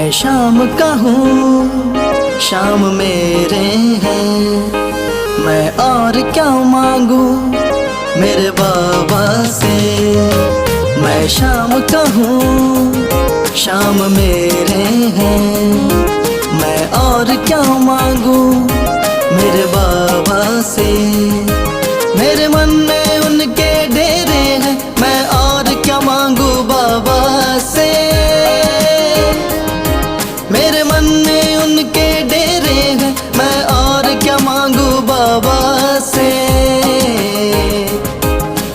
मैं शाम का हूँ, शाम मेरे हैं। मैं और क्या मांगू मेरे बाबा से। मैं शाम का हूँ, शाम मेरे हैं। मैं और क्या मांगू मेरे बाबा से। मेरे मन में उनके डेरे हैं, मैं और क्या मांगू बाबा से। मेरे मन में उनके डेरे हैं, मैं और क्या मांगू बाबा से।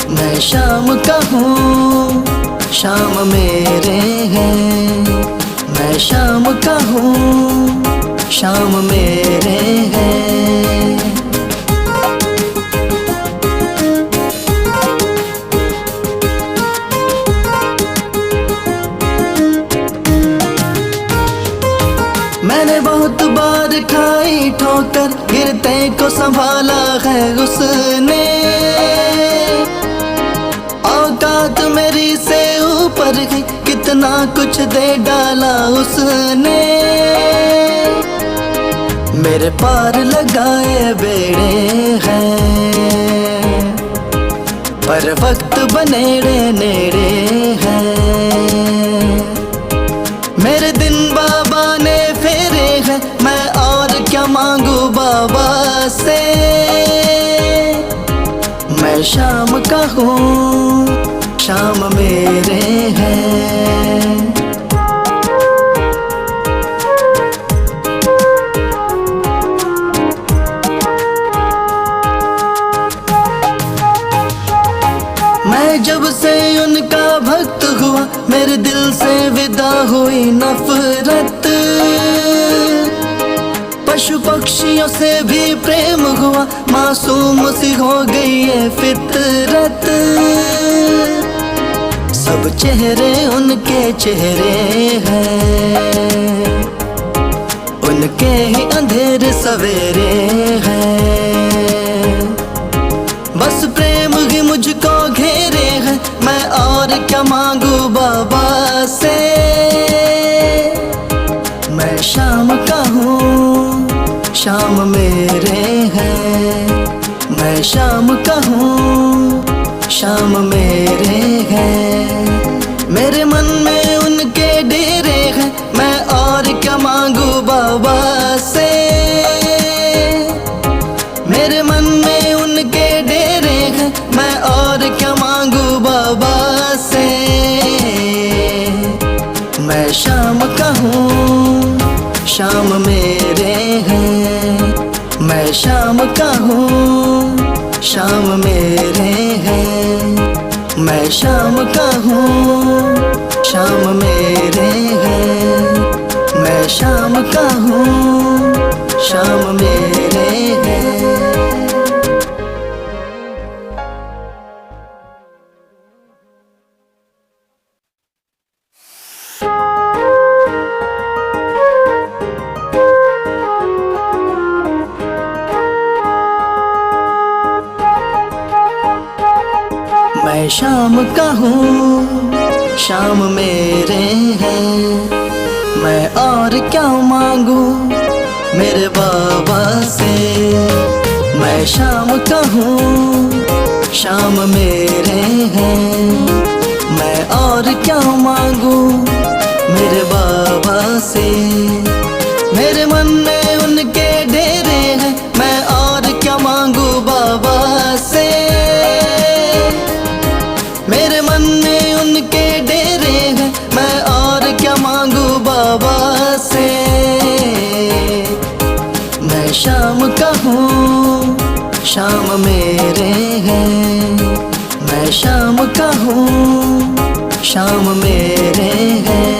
मैं शाम का हूँ, शाम मेरे हैं। मैं शाम का हूँ, शाम मेरे हैं। मैंने बहुत बार खाई ठोकर, गिरते को संभाला है उसने। औकात मेरी से ऊपर गई, कितना कुछ दे डाला उसने। मेरे पार लगाए बेड़े हैं, पर वक्त बनेड़े नेड़े हैं। मेरे दिन बाबा ने फेरे हैं, मैं और क्या मांगू बाबा से। मैं शाम का हूँ, शाम मेरे हैं। मैं जब से उनका भक्त हुआ, मेरे दिल से विदा हुई नफरत। पशु पक्षियों से भी प्रेम हुआ, मासूम सी हो गई है फितरत। सब चेहरे उनके चेहरे हैं, उनके ही अंधेरे सवेरे हैं। बस प्रेम ही मुझको घेरे हैं, मैं और क्या मांगू बाबा से। मैं शाम का हूँ, शाम मेरे हैं। मैं शाम का हूँ, शाम मेरे हैं। मेरे मन में उनके डेरे हैं, मैं और क्या मांगू बाबा से। मेरे मन में उनके डेरे हैं, मैं और क्या मांगू बाबा से। मैं शाम का हूँ, शाम मेरे हैं। मैं शाम का हूँ, शाम मेरे हैं। मैं शाम का हूँ, शाम मेरे हैं। मैं शाम का हूँ, शाम मेरे हैं। मैं शाम का हूँ, शाम मेरे हैं। मैं और क्या मांगू मेरे बाबा से। मैं शाम का हूँ, शाम मेरे हैं। मैं और क्या मांगू मेरे बाबा से। मेरे मन में उनके डेरे हैं, मैं और क्या मांगू बाबा से। मेरे मन में उनके डेरे हैं, मैं और क्या मांगू बाबा से। मैं शाम का हूँ, शाम मेरे हैं। मैं शाम का हूँ, शाम मेरे हैं।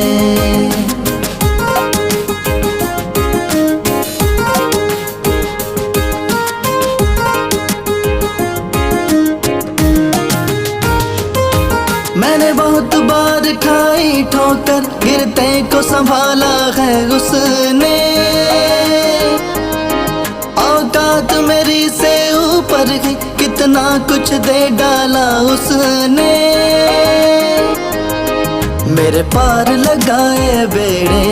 मैंने बहुत बार खाई ठोकर, गिरते को संभाला है उसने। औकात मेरी से ऊपर गई, कितना कुछ दे डाला उसने। मेरे पार लगाए बेड़े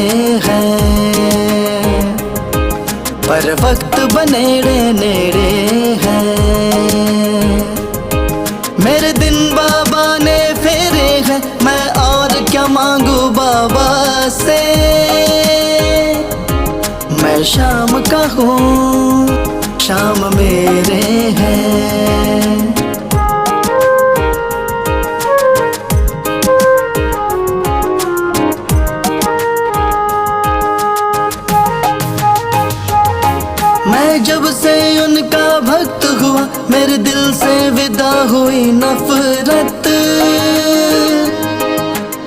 हैं, पर वक्त बनेड़े नेड़े हैं। मेरे दिन बाबा ने फेरे हैं, मैं और क्या मांगू बाबा से। मैं शाम का हूँ, शाम मेरे हैं। मैं जब से उनका भक्त हुआ, मेरे दिल से विदा हुई नफरत।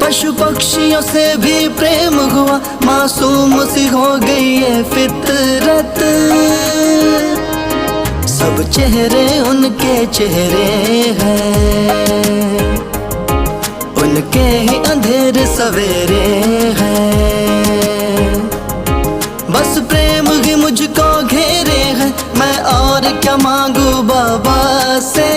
पशु पक्षियों से भी प्रेम हुआ, मासूम सी हो गई है फितरत। सब चेहरे उनके चेहरे हैं, उनके ही अंधेरे सवेरे हैं। बस प्रेम ही मुझको घेरे है, मैं और क्या मांगू बाबा से।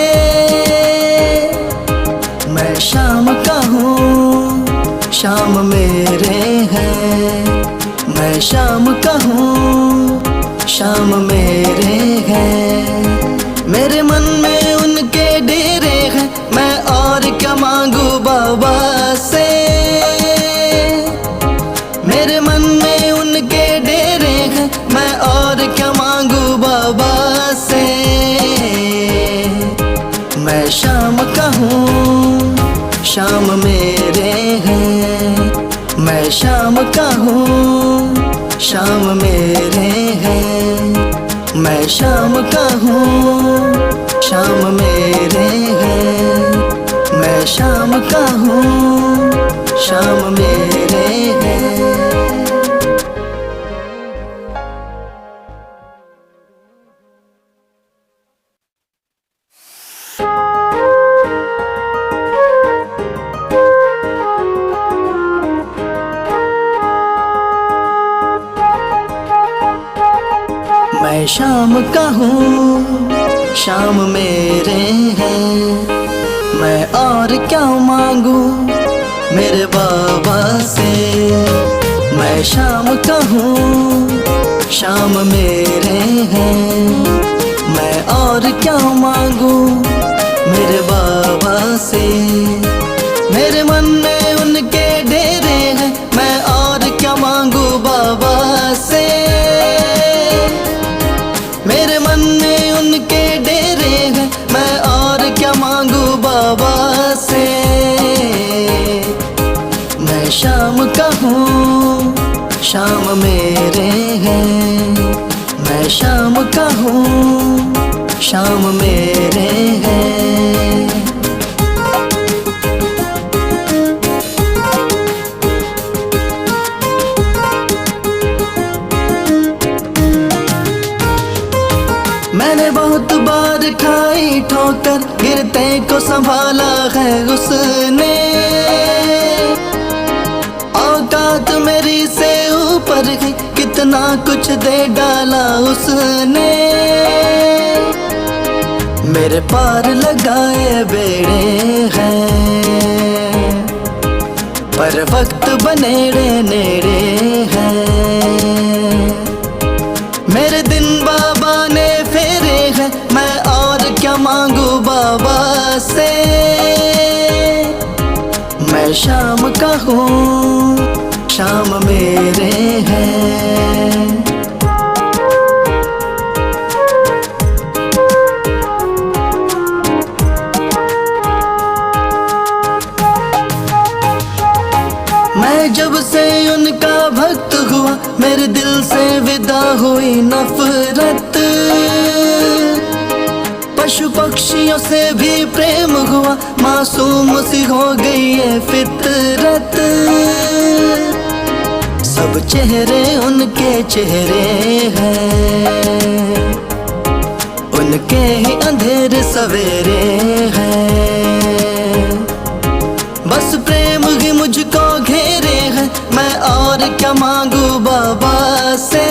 मैं शाम का हूँ, शाम मेरे हैं। मैं शाम का हूँ, शाम मेरे हैं। मेरे मन में उनके डेरे हैं, मैं और क्या मांगू बाबा से। मेरे मन में उनके डेरे हैं, मैं और क्या मांगू बाबा से। मैं शाम का हूँ, शाम मेरे हैं। मैं शाम का हूँ, शाम मेरे हैं। मैं शाम का हूँ, शाम मेरे हैं। मैं शाम का हूँ, शाम मेरे हैं। मैं शाम का हूँ, शाम मेरे हैं। मैं और क्या मांगू मेरे बाबा से। मैं शाम का हूँ, शाम मेरे हैं। मैं और क्या मांगू मेरे बाबा से। मेरे मन में उनके डेरे हैं, मैं और क्या मांगू बाबा से। मेरे मन में उनके डेरे हैं, मैं और क्या मांगू बाबा से। मैं शाम का हूँ, शाम मेरे हैं। मैं शाम का हूँ, शाम मेरे हैं। मैंने बहुत बार खाई ठोकर, गिरते को संभाला है उसने। औकात मेरी से ऊपर है, कितना कुछ दे डाला उसने। मेरे पार लगाए बेड़े हैं, पर वक्त बनेड़े नेड़े हैं। मेरे दिन बाबा ने फेरे हैं, मैं और क्या मांगू बाबा से। मैं शाम का हूँ, शाम मेरे हैं। मैं जब से उनका भक्त हुआ, मेरे दिल से विदा हुई नफरत। पशु पक्षियों से भी प्रेम हुआ, मासूम सी हो गई है फितरत। सब चेहरे उनके चेहरे हैं, उनके ही अंधेरे सवेरे हैं। बस प्रेम ही मुझको घेरे है, मैं और क्या मांगू बाबा से।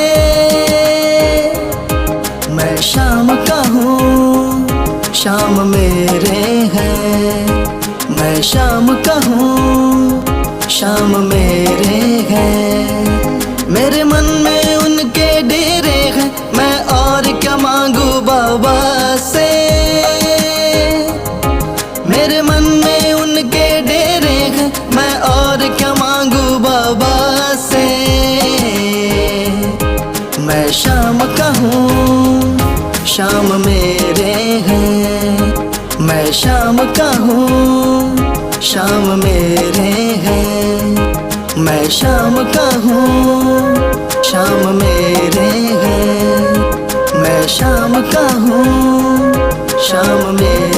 मैं शाम का हूँ, शाम मेरे हैं। मैं शाम का हूँ, शाम मेरे मन में उनके डेरे हैं, मैं और क्या मांगू बाबा से। मेरे मन में उनके डेरे हैं, मैं और क्या मांगू बाबा से। मैं शाम का हूँ, शाम मेरे हैं। मैं शाम का हूँ, शाम मेरे हैं। मैं शाम का हूँ, शाम मेरे हैं। मैं शाम का हूँ, शाम मेरे